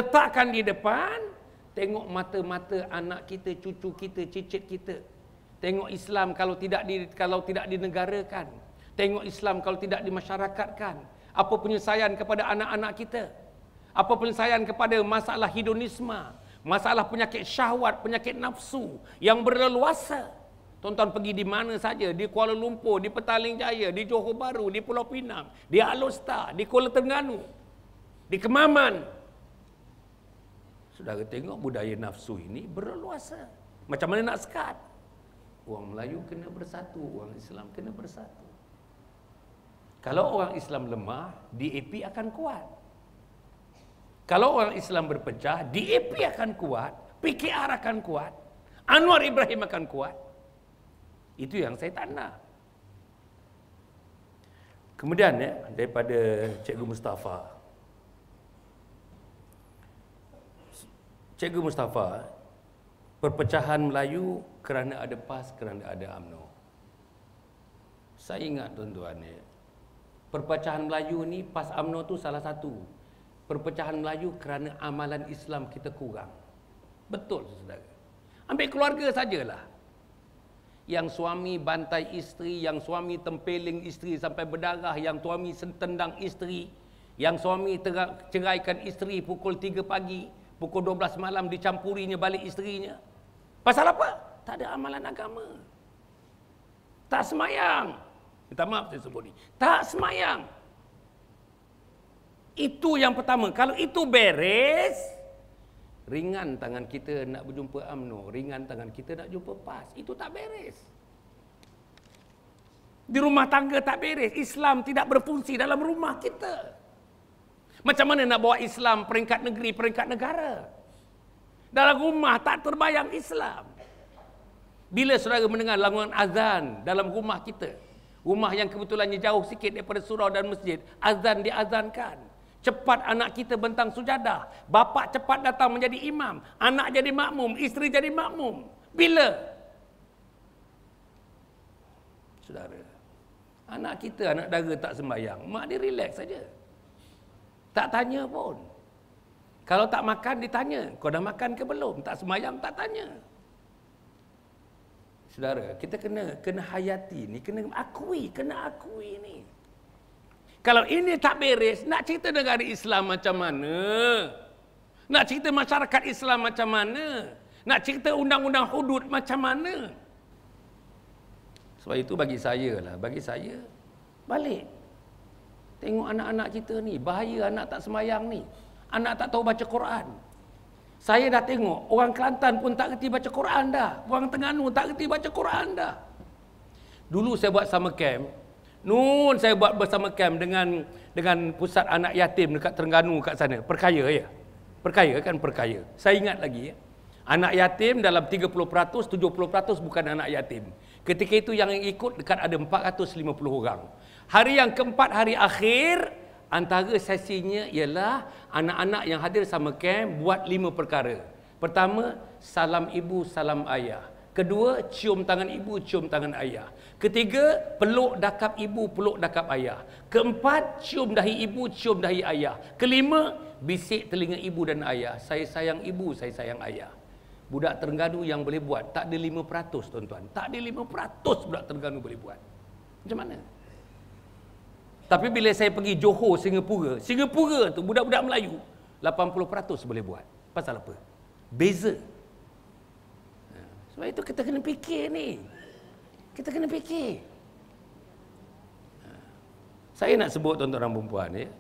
Letakkan di depan, tengok mata-mata anak kita, cucu kita, cicit kita. Tengok Islam kalau tidak dinegarakan. Tengok Islam kalau tidak dimasyarakatkan. Apa penyelesaian kepada anak-anak kita? Apa penyelesaian kepada masalah hedonisme, masalah penyakit syahwat, penyakit nafsu yang berleluasa? Tuan-tuan pergi di mana saja, di Kuala Lumpur, di Petaling Jaya, di Johor Bahru, di Pulau Pinang, di Alor Setar, di Kuala Terengganu, di Kemaman. Saudara tengok budaya nafsu ini berleluasa. Macam mana nak sekat? Orang Melayu kena bersatu, orang Islam kena bersatu. Kalau orang Islam lemah, DAP akan kuat. Kalau orang Islam berpecah, DAP akan kuat, PKR akan kuat, Anwar Ibrahim akan kuat. Itu yang saya tanda. Kemudian daripada Cikgu Mustafa. Cikgu Mustafa, perpecahan Melayu kerana ada PAS, kerana ada UMNO. Saya ingat tuan-tuan perpecahan Melayu ni PAS UMNO tu salah satu. Perpecahan Melayu kerana amalan Islam kita kurang. Betul saudara. Ambil keluarga sajalah. Yang suami bantai isteri, yang suami tempeling isteri sampai berdarah, yang suami tendang isteri, yang suami ceraikan isteri pukul 3 pagi, pukul 12 malam dicampurinya balik isterinya. Pasal apa? Tak ada amalan agama. Tak semayang. Minta maaf saya sebut ni. Tak semayang. Itu yang pertama. Kalau itu beres, ringan tangan kita nak berjumpa UMNO, ringan tangan kita nak jumpa PAS. Itu tak beres. Di rumah tangga tak beres. Islam tidak berfungsi dalam rumah kita. Macam mana nak bawa Islam peringkat negeri, peringkat negara? Dalam rumah tak terbayang Islam. Bila saudara mendengar langunan azan dalam rumah kita, rumah yang kebetulannya jauh sikit daripada surau dan masjid, azan diazankan. Cepat anak kita bentang sujadah. Bapa cepat datang menjadi imam. Anak jadi makmum. Isteri jadi makmum. Bila? Saudara. Anak kita, anak dara tak sembahyang. Mak dia relax saja. Tak tanya pun. Kalau tak makan, ditanya. Kau dah makan ke belum? Tak sembahyang, tak tanya. Saudara, kita kena hayati ni. Kena akui ni. Kalau ini tak beres, nak cerita negara Islam macam mana? Nak cerita masyarakat Islam macam mana? Nak cerita undang-undang hudud macam mana? Sebab itu bagi saya, balik. Tengok anak-anak kita ni, bahaya anak tak semayang ni. Anak tak tahu baca Quran. Saya dah tengok, orang Kelantan pun tak reti baca Quran dah. Orang Terengganu tak reti baca Quran dah. Dulu saya buat summer camp, saya buat bersama camp dengan pusat anak yatim dekat Terengganu kat sana. Perkaya ya. Perkaya. Saya ingat lagi ya. Anak yatim dalam 30%, 70% bukan anak yatim. Ketika itu yang ikut dekat ada 450 orang. Hari yang keempat, hari akhir, antara sesinya ialah anak-anak yang hadir sama camp buat 5 perkara. Pertama, salam ibu, salam ayah. Kedua, cium tangan ibu, cium tangan ayah. Ketiga, peluk dakap ibu, peluk dakap ayah. Keempat, cium dahi ibu, cium dahi ayah. Kelima, bisik telinga ibu dan ayah. Saya sayang ibu, saya sayang ayah. Budak Terengganu yang boleh buat, tak ada 5% tuan-tuan. Tak ada 5% budak Terengganu boleh buat. Macam mana? Tapi bila saya pergi Johor, Singapura tu budak-budak Melayu, 80% boleh buat. Pasal apa? Beza. Sebab itu kita kena fikir ni. Kita kena fikir. Saya nak sebut tuan-tuan dan puan ya.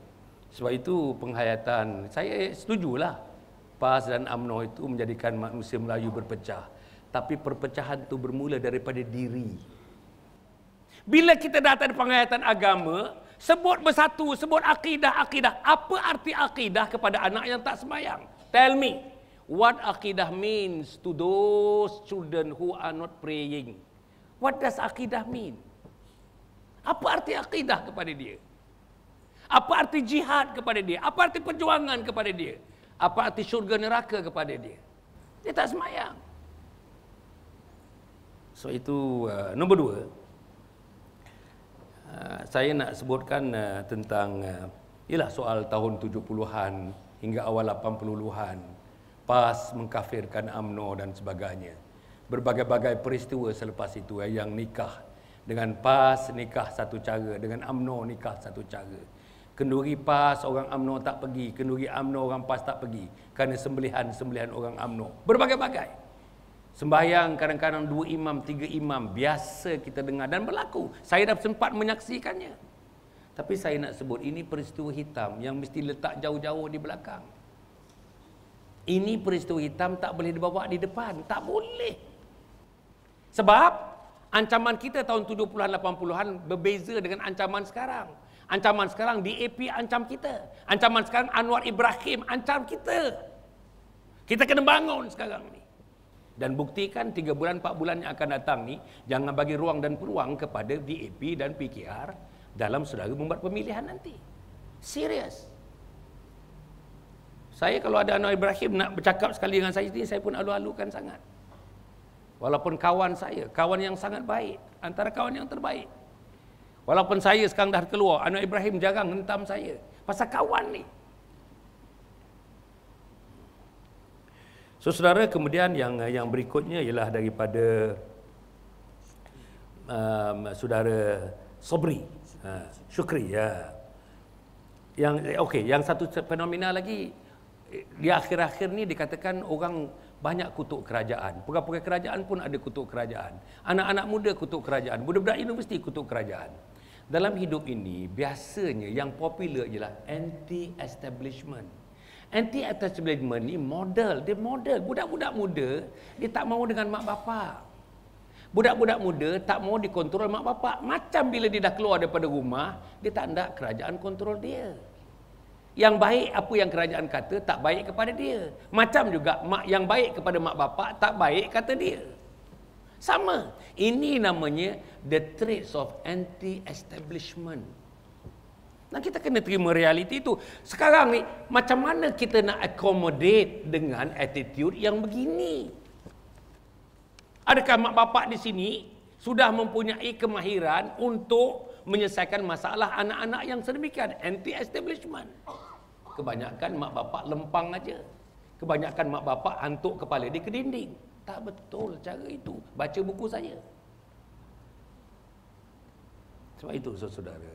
Sebab itu penghayatan, saya setujulah PAS dan UMNO itu menjadikan manusia Melayu berpecah. Tapi perpecahan itu bermula daripada diri. Bila kita datang penghayatan agama, sebut bersatu, sebut akidah. Apa arti akidah kepada anak yang tak sembahyang? Tell me, what akidah means to those children who are not praying? What does akidah mean? Apa arti akidah kepada dia? Apa arti jihad kepada dia? Apa arti perjuangan kepada dia? Apa arti syurga neraka kepada dia? Dia tak sembahyang. So itu nombor 2. Saya nak sebutkan tentang ialah soal tahun 70-an hingga awal 80-an. PAS mengkafirkan UMNO dan sebagainya. Berbagai-bagai peristiwa selepas itu yang nikah. Dengan PAS nikah satu cara, dengan UMNO nikah satu cara. Kenduri PAS orang UMNO tak pergi, kenduri UMNO orang PAS tak pergi kerana sembelihan orang UMNO. Berbagai-bagai. Sembahyang kadang-kadang 2 imam, 3 imam, biasa kita dengar dan berlaku. Saya dah sempat menyaksikannya. Tapi saya nak sebut ini peristiwa hitam yang mesti letak jauh-jauh di belakang. Ini peristiwa hitam tak boleh dibawa di depan, tak boleh. Sebab ancaman kita tahun 70-an 80-an berbeza dengan ancaman sekarang. Ancaman sekarang DAP ancam kita. Ancaman sekarang Anwar Ibrahim ancam kita. Kita kena bangun sekarang ni. Dan buktikan 3 bulan 4 bulan yang akan datang ni, jangan bagi ruang dan peluang kepada DAP dan PKR dalam saudara membuat pemilihan nanti. Serius. Saya kalau ada Anwar Ibrahim nak bercakap sekali dengan saya ni, saya pun alu-alukan sangat. Walaupun kawan saya, kawan yang sangat baik, antara kawan yang terbaik. Walaupun saya sekarang dah keluar, Anwar Ibrahim jarang hentam saya. Pasal kawan ni. So saudara, kemudian yang berikutnya ialah daripada saudara Sobri, Syukri ya. Yang satu fenomena lagi di akhir-akhir ni dikatakan orang banyak kutuk kerajaan. Pegawai kerajaan pun ada kutuk kerajaan. Anak-anak muda kutuk kerajaan. Budak-budak universiti kutuk kerajaan. Dalam hidup ini, biasanya yang popular ialah anti-establishment. Anti-establishment ni model. Dia model. Budak-budak muda, dia tak mahu dengan mak bapak. Budak-budak muda tak mahu dikontrol mak bapak. Macam bila dia dah keluar daripada rumah, dia tak nak kerajaan kontrol dia. Yang baik apa yang kerajaan kata tak baik kepada dia. Macam juga yang baik kepada mak bapak tak baik kata dia. Sama. Ini namanya the traits of anti-establishment. Nah, kita kena terima realiti itu. Sekarang ni macam mana kita nak accommodate dengan attitude yang begini? Adakah mak bapak di sini sudah mempunyai kemahiran untuk menyelesaikan masalah anak-anak yang sedemikian? Anti-establishment. Kebanyakan mak bapak lempang aja. Kebanyakan mak bapak hantuk kepala dia ke dinding. Tak betul cara itu. Baca buku saya. Sebab itu saudara.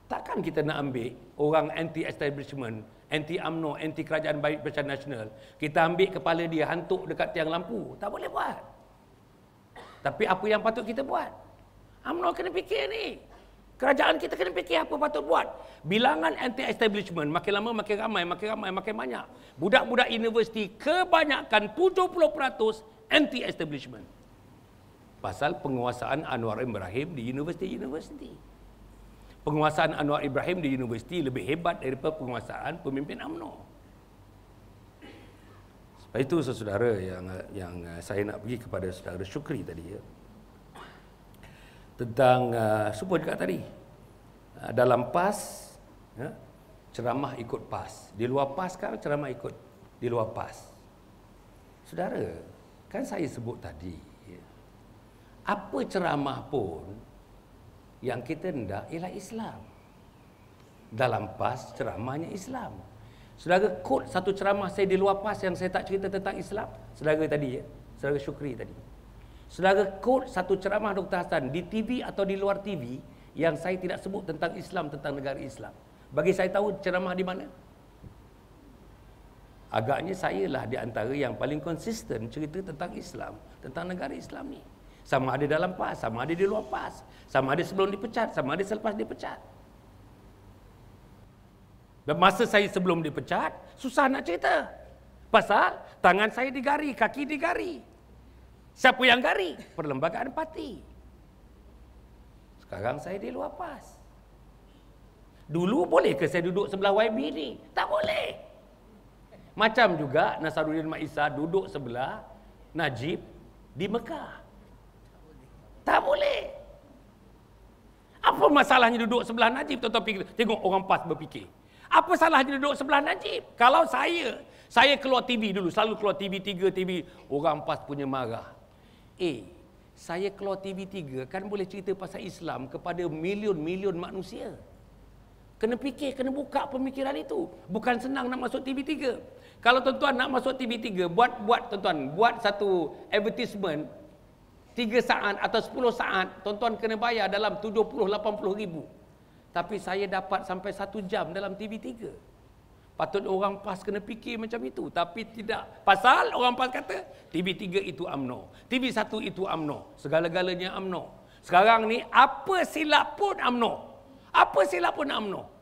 Takkan kita nak ambil orang anti-establishment, anti-UMNO, anti-kerajaan baik Barisan Nasional, kita ambil kepala dia hantuk dekat tiang lampu. Tak boleh buat. Tapi apa yang patut kita buat? UMNO kena fikir ni. Kerajaan kita kena fikir apa patut buat. Bilangan anti-establishment makin lama makin ramai, makin banyak. Budak-budak universiti kebanyakan 70% anti-establishment. Pasal penguasaan Anwar Ibrahim di universiti-universiti. Penguasaan Anwar Ibrahim di universiti lebih hebat daripada penguasaan pemimpin UMNO. Sebab itu saudara yang saya nak pergi kepada saudara Syukri tadi ya. Tentang sebut juga tadi dalam PAS ya, ceramah ikut PAS, di luar PAS kan ceramah ikut di luar PAS. Saudara, kan saya sebut tadi ya, apa ceramah pun yang kita hendak ialah Islam. Dalam PAS ceramahnya Islam. Saudara kod satu ceramah saya di luar PAS yang saya tak cerita tentang Islam, saudara tadi ya, saudara Syukri tadi. Saudara kod satu ceramah Dr. Hassan di TV atau di luar TV yang saya tidak sebut tentang Islam, tentang negara Islam. Bagi saya tahu ceramah di mana? Agaknya saya lah di antara yang paling konsisten cerita tentang Islam, tentang negara Islam ni. Sama ada dalam PAS, sama ada di luar PAS, sama ada sebelum dipecat, sama ada selepas dipecat. Dan masa saya sebelum dipecat, susah nak cerita. Pasal tangan saya digari, kaki digari. Siapa yang gari? Perlembagaan parti. Sekarang saya di luar PAS. Dulu boleh ke saya duduk sebelah YB ni? Tak boleh. Macam juga Nasaruddin Mat Isa duduk sebelah Najib di Mekah. Tak boleh. Apa masalahnya duduk sebelah Najib? Tengok orang PAS berfikir. Apa salahnya duduk sebelah Najib? Kalau saya keluar TV dulu, selalu keluar TV3, TV, orang PAS punya marah. Saya keluar TV3 kan boleh cerita pasal Islam kepada milion-milion manusia. Kena fikir, kena buka pemikiran itu. Bukan senang nak masuk TV3. Kalau tuan-tuan nak masuk TV3, buat tuan-tuan, buat satu advertisement 3 saat atau 10 saat, tuan-tuan kena bayar dalam 70-80 ribu. Tapi saya dapat sampai 1 jam dalam TV3. Patut orang PAS kena fikir macam itu. Tapi tidak. Pasal orang PAS kata, TV3 itu UMNO. TV1 itu UMNO. Segala-galanya UMNO. Sekarang ni, apa silap pun UMNO. Apa silap pun UMNO.